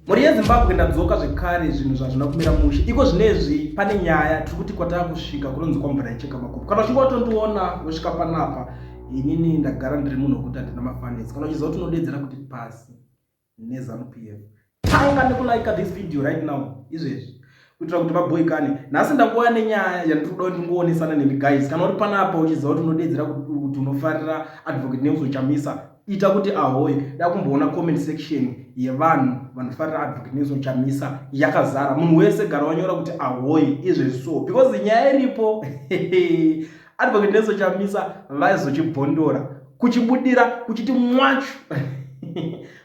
Muri yeZimbabwe ndadzoka zvekare zvinhu zvazvina kumira mushe. Iko zvinezvi pane nyaya tiri kuti kwatava kusvika kunonzi kwamvura icheka makomo. Kana uchinge watondiona wosvika panapa, inini ndagara ndiri munhu wekuti handina mafanisi. Kana uchiziva kuti unodedzera kuti pasi neZANU-PF, tanga nekulike this video right now izvezvi kuitira kuti vaboikane. Nhasi ndangova nenyaya yandiri kuda kuti ndingoonesa nemi guys. Kana uri panapa uchiziva kuti unodedzera kuti unofarira Advocate Nelson Chamisa, ita kuti ahoy da kumboona comment section yevanhu vanofarira Advocate Nelson Chamisa yakazara. Munhu wese gara wanyora kuti ahoy izvezvi so, because nyaya iripo Advocate Nelson Chamisa vaizochibhondora kuchibudira kuchiti mwachu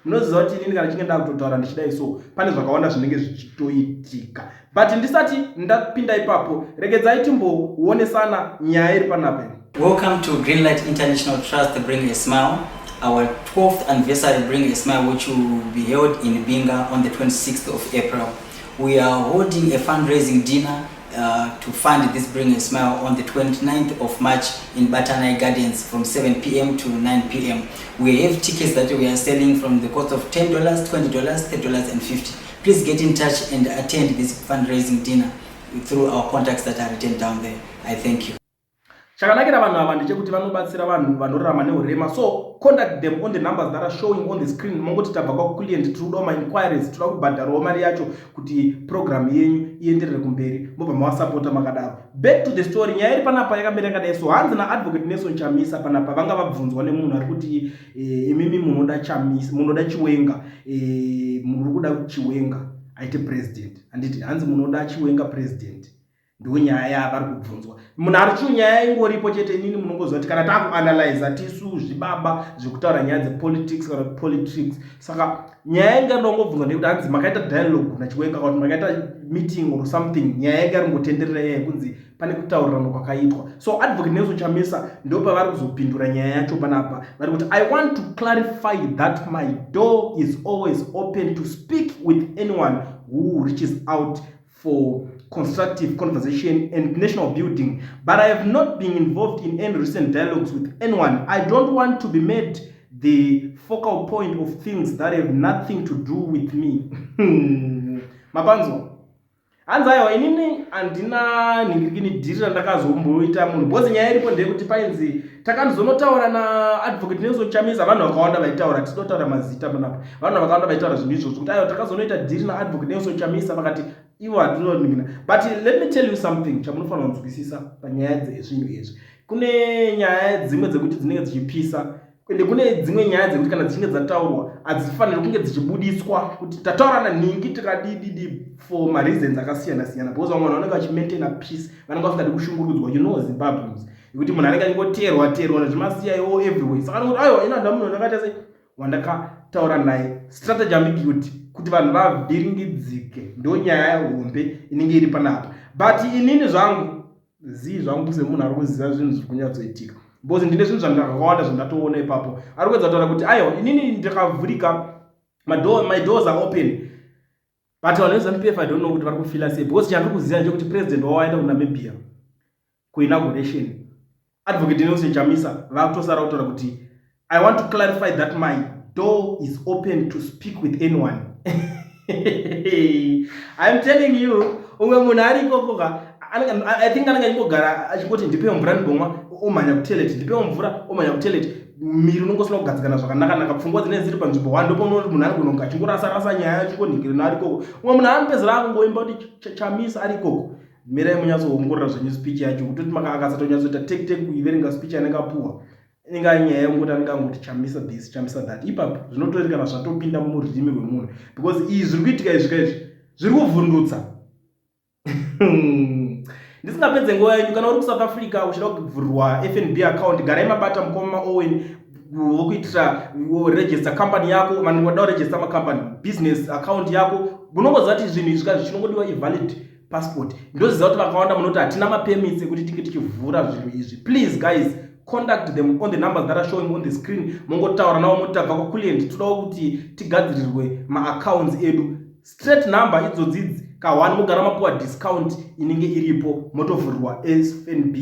munoziva kuti inini kana chinge ndakutotaura ndichidai so pane zvakawanda zvinenge zvichitoitika. But ndisati ndapinda ipapo, regedzai timboonesana nyaya iri panapa. Welcome to Greenlight International Trust Bring a Smile, our 12th anniversary Bring a Smile, which will be held in Binga on the 26th of April. We are holding a fundraising dinner to fund this Bring a Smile on the 29th of March in Batanai Gardens from 7 p.m. to 9 p.m. We have tickets that we are selling from the cost of $10, $20, $30 and $50. Please get in touch and attend this fundraising dinner through our contacts that are written down there. I thank you. Chakanakira vanhu ava ndechekuti vanobatsira vanhu vanorarama neurema, so contact them on the numbers that are showing on the screen. Mongoti tabva kwakuklient tiri kudawo mainquiries, tiri kubhadharawo mari yacho kuti program yenyu ienderere kumberi, mobva mawasapota makadaro. Back to the story, nyaya iri panapa yakamira yakadai so. Hanzi naAdvocate Nelson Chamisa panapa vanga vabvunzwa nemunhu ari kuti imimi munoda Chamisa, munoda Chiwenga, munhu uri kuda Chiwenga aite president. Handiti hanzi munoda Chiwenga president. Ndo nyaya yavari kubvunzwa. Munhu ari chiyo nyaya ingoripo chete, inini munongoziva kuti kana takuanalyza tisu zvibaba zvekutaura nyaya dzepolitics kana politics. Saka nyaya inga ndongobvunzwa ndekuti hanzi makaita dialogue naChiwenga kana makaita meeting or something. Nyaya inga ringotenderera yekunzi pane kutaurirana kwakaitwa. So Advocate Nelson Chamisa ndo pavari kuzopindura nyaya yacho panapa. Vari kuti I want to clarify that my door is always open to speak with anyone who reaches out for constructive conversation and national building, but I have not been involved in any recent dialogues with anyone. I don't want to be made the focal point of things that have nothing to do with me. Mapanzo hanzaiwa inini handina ningirikini dhiri randakazomboita munhu, because nyaya iripo ndeyekuti painzi takanzonotaura naAdvocate Nelson Chamisa, vanhu vakawanda vaitaura, tinotaura mazita panapa, vanhu vakawanda vaitaura zvinhu izvozvo kuti aiwa takazonoita dhiri naAdvocate Nelson Chamisa, vakati ivo hatinoningina. But let me tell you something chamunofanira kunzwisisa panyaya dzezvinhu izvi. Kune nyaya dzimwe dzekuti dzinenge dzichipisa, ende kune dzimwe nyaya dzekuti kana dzichinge dzataurwa hadzifaniri kunge dzichibudiswa kuti tataurana ningi tikadididi for mareasons akasiyana siyana, because vamwe vanenge vachimaintaina peace, vanenge vasingadi kushungurudzwa. You know Zimbabweans, yekuti munhu anenge achingoteerwa nezvimasiyayo everywhere. Saka nekuti aiwa ina ndamunhu ndakaita sei wandakataura naye, strategy ambiguity kuti vanhu vavhiringidzike, ndo nyaya hombe inenge iri panapa. But inini zvangu zvangu semunhu ari kuziva zvinhu zviri kunyatsoitika, because ndine zvinhu zvandakawanda zvandatoona ipapo. Ari kuedza kutaura kuti aiwa inini ndakavhurika, my doors are open. But vanhu veZANU-PF I don't know kuti vari kufila sei, because chandiri kuziva ndechekuti president wawaenda kuNamibia kuinauguration, Advocate Nelson Chamisa vakutosara kutaura kuti I want to clarify that my door is open to speak with anyone. I'm telling you, umwe munhu ari ikokoka, I think anenge achingogara achingoti ndipewo mvura ndibomwa omhanya kutoilet, ndipewo mvura omhanya kutoilet. Miri unongosina kugadzikana zvakanaka, pfungwa dzinenge dziri panzvimbo one, ndipo unoona kuti munhu ari kunonga achingorasa nyaya achingoningirana ari ikoko. Umwe munhu anopedzera akungoimba kuti Chamisa ari ikoko. Mirai munyatsoongorora zvenyu speech yacho, kutoti akasatonyatsoita tek kuiverenga speech yanenge apuwa, inenge ari nyaya yekungoti anenge angoti Chamisa this Chamisa that, ipapo zvinotori kana zvatopinda mururimi rwemunhu, because izvi zviri kuitika izvi zviri kuvhundutsa. Ndisingapedze nguva yenyu, kana uri kuSouth Africa uchida kuvhurwa FNB account, garai mabata mukoma Owen wokuitira register company yako, vanhu vada kuregister macompany business account yako, munongoziva kuti zvinhu izvi zvinongodiwa invalid passport. Ndoziva kuti vakawanda munoti hatina mapermits ekuti tinge tichivhura zvinhu izvi. Please guys, contact them on the numbers that are showing on the screen. Mongotaura navo motabva kwakuklient, todawo kuti tigadzirirwe maaccounts edu. Straight number idzodzidzi ka1 mogara mapuwa discount inenge iripo, motovhurwa FNB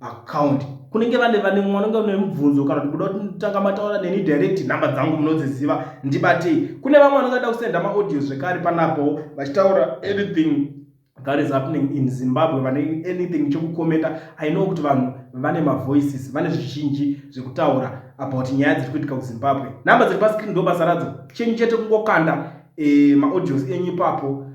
account kunenge vane mwanonga une mubvunzo kana kuti kuda kuti tanga mataura neni direct nhamba dzangu munodziziva ndibatei. Kune vamwe vanongada kusenda maaudio zvekare panapo vachitaura anything that is happening in Zimbabwe, vane anything chekukomenta. I know kuti vanhu vane mavoices, vane zvizhinji zvekutaura about nyaya dziri kuitika kuZimbabwe. Nhamba dziri pascreen ndo basa radzo, chenyu chete kungokanda maaudios enyu ipapo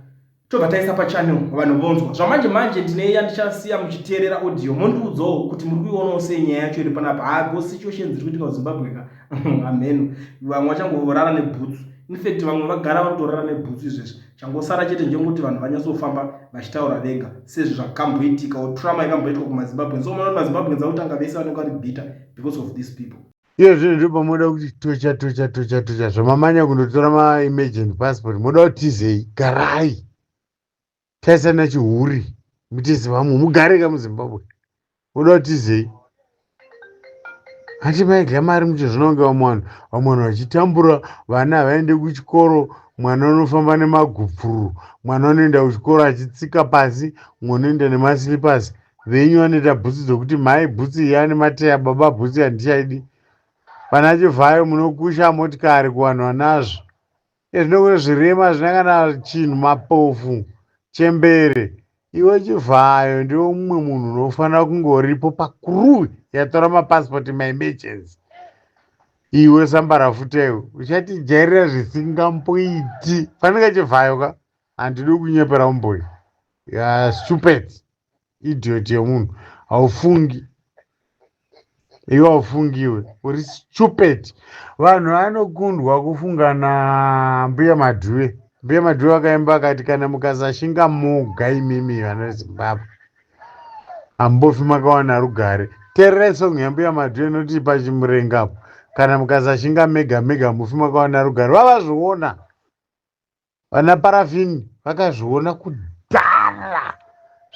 tobva taisa pachannel vanhu vonzwa. Zvamanje manje ndine yandichasiya muchiteerera audio mondiudzawo kuti muri kuionawo sei nyaya yacho iri panapa. Go situations dziri kuitika kuZimbabwe ka ameno, vamwe vachangorara nebhutsu. In fact vamwe vagara vari kutorara nebhutsu izvezvi. Changosara chete ndechekuti vanhu vanyatsofamba vachitaura vega sezvo zvakamboitika trauma ikamboitika kumaZimbabwe. So munoona maZimbabwe dzakutanga vese vanenge vari bitter because of these people. Iyo zvinhu ndipo pamoda kuti tocha zvamamanya kundotora ma-emergent passport moda kuti tizei garai taisana chihuri mutisi vamwe mugareka muZimbabwe moda kuti tizei hati maidya mari mucho zvinonge vamwe vanhu vachitambura vana havaende kuchikoro, mwana unofamba nemagupfuru, mwana unoenda kuchikoro achitsika pasi, mwana unoenda nemaslipasi, venyu vanoita bhutsi dzokuti mhai bhutsi iyi ane mateya, baba bhutsi handichaidi. Pana chivhayo munokusha motikari kuvanhu vanazvo. Zvinokune zvirema zvina kana chinhu mapofu chembere. Iwe chivhayo ndiwo mumwe munhu unofanira kungoripo pakuru yatora mapasipoti maemergency. Iwe sambarafuteyo uchatijairira zvisingamboiti. Fanike chivhayo ka handidi kunyepera umboyi. Ya stupid idiot yemunhu haufungi. Iwe haufungiwe uri stupid. Vanhu vanokundwa kufunga nambuya Madhuwe. Mbuya Madhuwe vakaimba akati kana mukasashinga moga imimi vana Zimbabwe hambofi makawana rugare. Teererai song yambuya Madhuwe inoti pachimurengapo kana mukasashinga mega mufi makawana rugare. Vavazviona vana Parafini vakazviona kudhara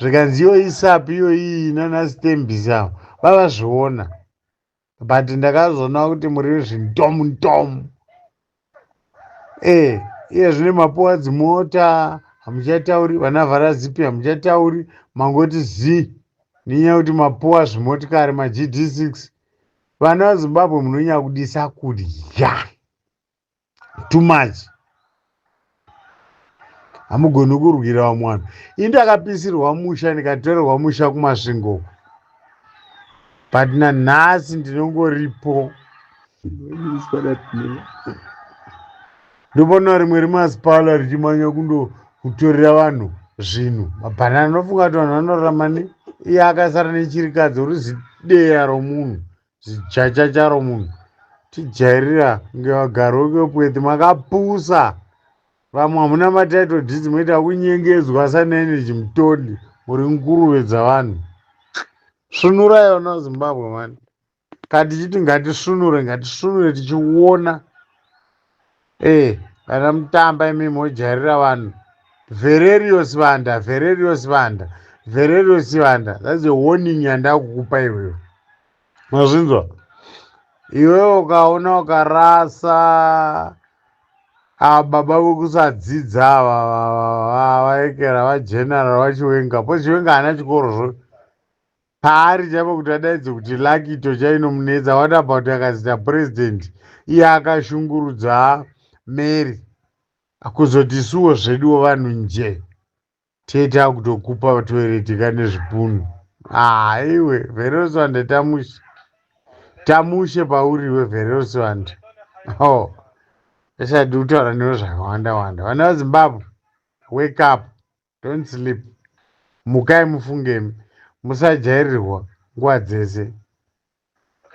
zvikanzi iyo isapi iyo iyi nana Stembisi avo vavazviona. But ndakazoona kuti muri zvintomu. Iye zvine mapuwa dzimota hamuchatauri, vana vharazipi hamuchatauri, mangoti zi ninyaya kuti mapuwa zvimotikari maGD6. Vana vaZimbabwe munonyanya kudisa kudya too much. Hamugoni kurwira vamwe vanhu. Ini ndakapisirwa musha ndikatorerwa musha kumasvingo. But nanhasi ndinongoripo. Ndopona rimwe remasipala richimanya kutorera vanhu zvinhu. Mabhanana anofunga kuti vanhu vanorarama ne iye akasara nechirikadzi ruzideya romunhu, zichachacha romunhu. Tijairira ngevagari vekwekwete makapusa. Vamwe hamuna matitle deeds moita kunyengedzwa sanenergy mutondi muri nguruve dzavanhu. Svunurai vana Zimbabwe mani. Katichiti ngatisvunure tichiona. Kana mutamba imi mojairira vanhu. Vererius Vanda. That's a warning yandakukupa iwewe. Mazvinzwa? Iwewe ukaona ukarasa baba vokusadzidza vaekera vageneral vachiwenga. Po chiwenga haana chikorozvo. Paari chaipo kuti adaidze kuti Lakito chainomunetsa. What about akazita president? Iye akashungurudza Mary. Kuzoti suwo zveduwo vanhu nje. Tete akutokupa toilet nezvipunu. Iwe Vererius Vanda tamushe pauriwe Vererius Vanda. Esati kutaura newe zvakawanda. Vana vaZimbabwe, wake up, don't sleep. Mukai mufungemi. Musajairirwa nguva dzese.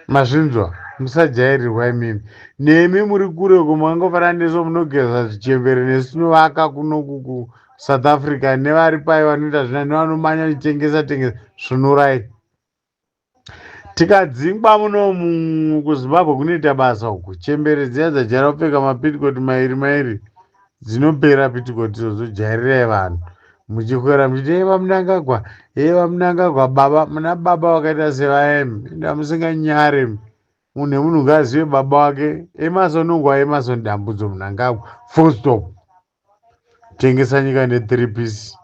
Mazvinzwa? Musajairirwa imimi. Nemi muri kure kumangofanana neso munogeza zvichembere nesu tinovaka kuno South Africa nevari pai vanoita zvina nevanomanya kuchitengesa svunurai. Tikadzingwa muno kuZimbabwe kunoita basa uku. Chembere dziya dzajara kupfeka mapitikoti mairi dzinopera pitikoti zojairirai vanhu. Muchikwera muchiti vamunangagwa baba muna baba vakaita sevaemi enda musinganyare munhu nemunhu ngazive baba wake. Emasonongwa dambudzo munangagwa full stop. Tengesa nyika ne 3 piece.